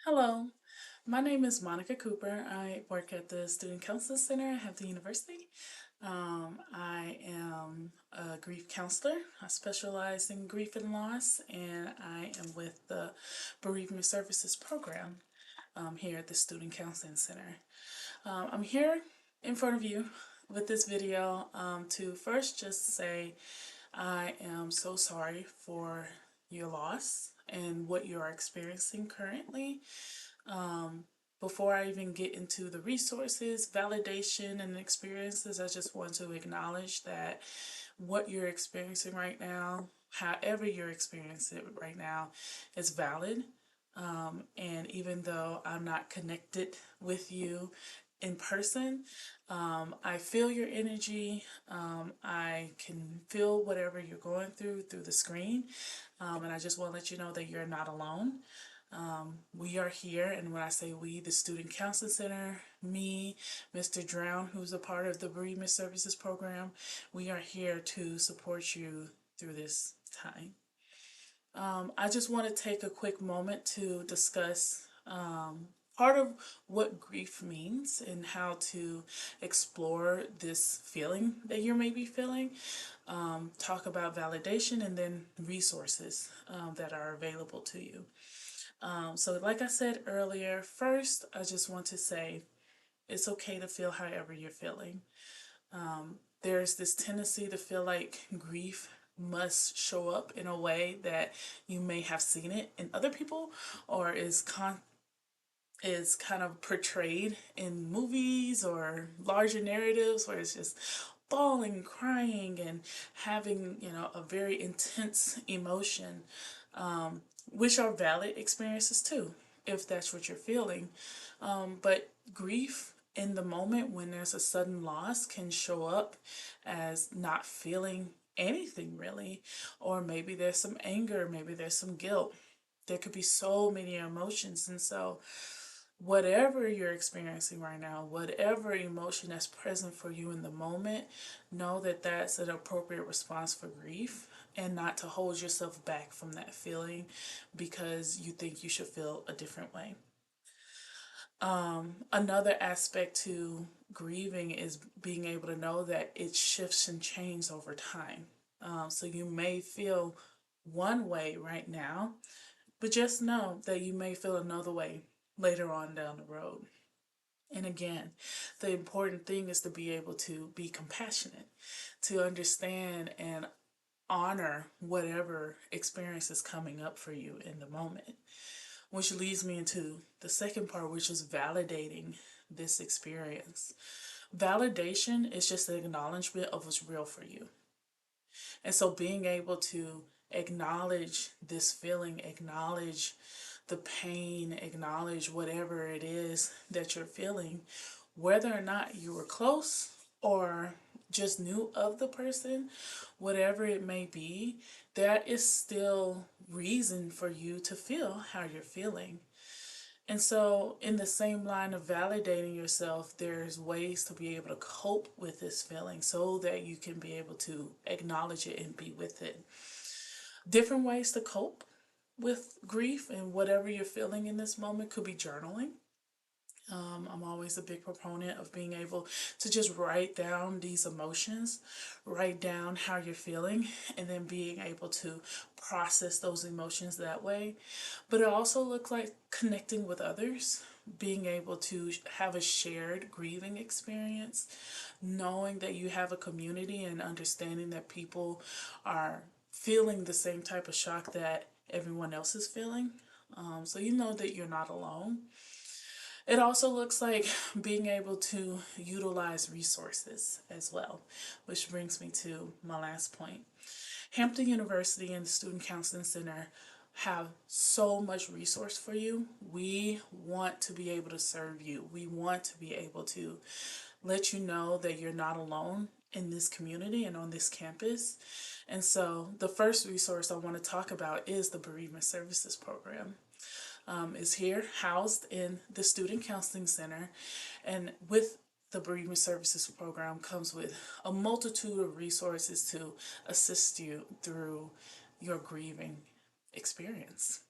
Hello, my name is Monica Cooper. I work at the Student Counseling Center at Hampton University. I am a grief counselor. I specialize in grief and loss, and I am with the Bereavement Services program here at the Student Counseling Center. I'm here in front of you with this video to first just say I am so sorry for your loss and what you are experiencing currently. Before I even get into the resources, validation, and experiences, I just want to acknowledge that what you're experiencing right now, however you're experiencing it right now, is valid. And even though I'm not connected with you in person, I feel your energy. I can feel whatever you're going through the screen. And I just want to let you know that you're not alone. We are here, and when I say we, the Student Counseling Center, me, Mr. Drown, who's a part of the Bereavement Services program, we are here to support you through this time. I just want to take a quick moment to discuss part of what grief means and how to explore this feeling that you may be feeling. Talk about validation and then resources that are available to you. So, like I said earlier, first, I just want to say it's okay to feel however you're feeling. There's this tendency to feel like grief must show up in a way that you may have seen it in other people or is kind of portrayed in movies or larger narratives where it's just bawling, crying, and having, a very intense emotion, which are valid experiences too, if that's what you're feeling. But grief in the moment when there's a sudden loss can show up as not feeling anything really, or maybe there's some anger, maybe there's some guilt. There could be so many emotions, and so whatever you're experiencing right now, whatever emotion that's present for you in the moment, know that that's an appropriate response for grief and not to hold yourself back from that feeling because you think you should feel a different way. Another aspect to grieving is being able to know that it shifts and changes over time. So you may feel one way right now, but just know that you may feel another way later on down the road. And again, the important thing is to be able to be compassionate, to understand and honor whatever experience is coming up for you in the moment. Which leads me into the second part, which is validating this experience. Validation is just an acknowledgement of what's real for you. And so being able to acknowledge this feeling, acknowledge the pain, acknowledge whatever it is that you're feeling, whether or not you were close or just knew of the person, whatever it may be, that is still reason for you to feel how you're feeling. And so, in the same line of validating yourself, there's ways to be able to cope with this feeling so that you can be able to acknowledge it and be with it. Different ways to cope with grief and whatever you're feeling in this moment could be journaling. I'm always a big proponent of being able to just write down these emotions, write down how you're feeling, and then being able to process those emotions that way. But it also looks like connecting with others, being able to have a shared grieving experience, knowing that you have a community and understanding that people are feeling the same type of shock that everyone else is feeling. So you know that you're not alone. It also looks like being able to utilize resources as well, which brings me to my last point. Hampton University and the Student Counseling Center have so much resource for you. We want to be able to serve you. We want to be able to let you know that you're not alone in this community and on this campus. And so the first resource I want to talk about is the Bereavement Services Program. Is here housed in the Student Counseling Center, and with the Bereavement Services Program comes with a multitude of resources to assist you through your grieving experience.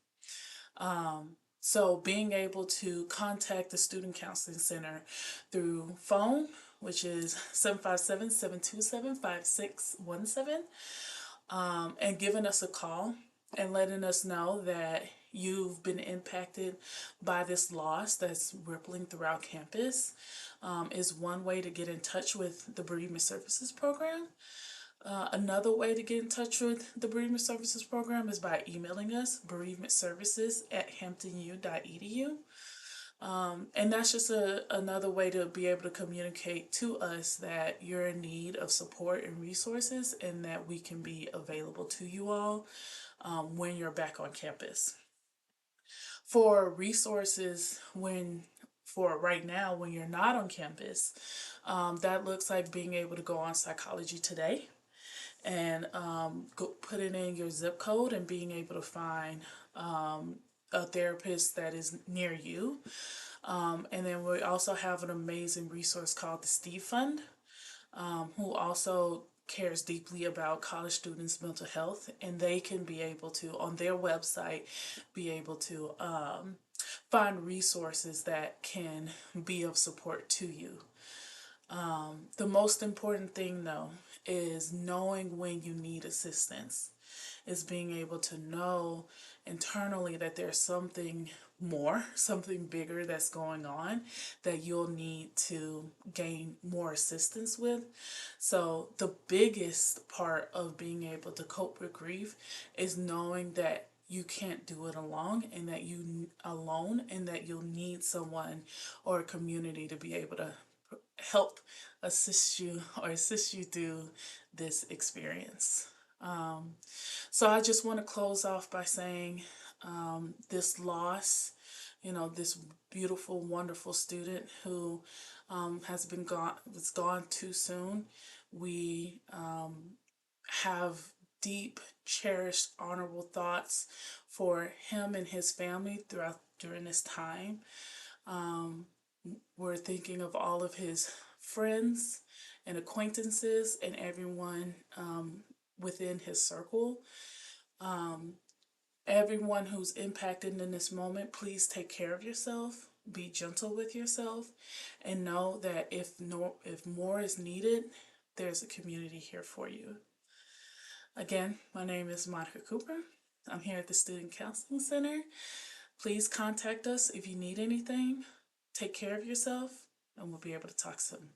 So being able to contact the Student Counseling Center through phone, which is 757-727-5617, and giving us a call and letting us know that you've been impacted by this loss that's rippling throughout campus, is one way to get in touch with the Bereavement Services Program. Another way to get in touch with the Bereavement Services Program is by emailing us, bereavementservices@hamptonu.edu. And that's just another way to be able to communicate to us that you're in need of support and resources, and that we can be available to you all when you're back on campus. For resources for right now when you're not on campus, that looks like being able to go on Psychology Today and put it in your zip code and being able to find a therapist that is near you. And then we also have an amazing resource called the Steve Fund, who also cares deeply about college students' mental health, and they can be able to, on their website, be able to find resources that can be of support to you. The most important thing, though, is knowing when you need assistance, is being able to know internally that there's something more, something bigger that's going on that you'll need to gain more assistance with. So the biggest part of being able to cope with grief is knowing that you can't do it alone, and that you'll need someone or a community to be able to help assist you through this experience. So I just want to close off by saying, this loss, this beautiful, wonderful student who was gone too soon. We have deep, cherished, honorable thoughts for him and his family during this time. We're thinking of all of his friends and acquaintances and everyone within his circle. Everyone who's impacted in this moment, please take care of yourself. Be gentle with yourself, and know that if more is needed, there's a community here for you. Again, my name is Monica Cooper. I'm here at the Student Counseling Center. Please contact us if you need anything. Take care of yourself, and we'll be able to talk soon.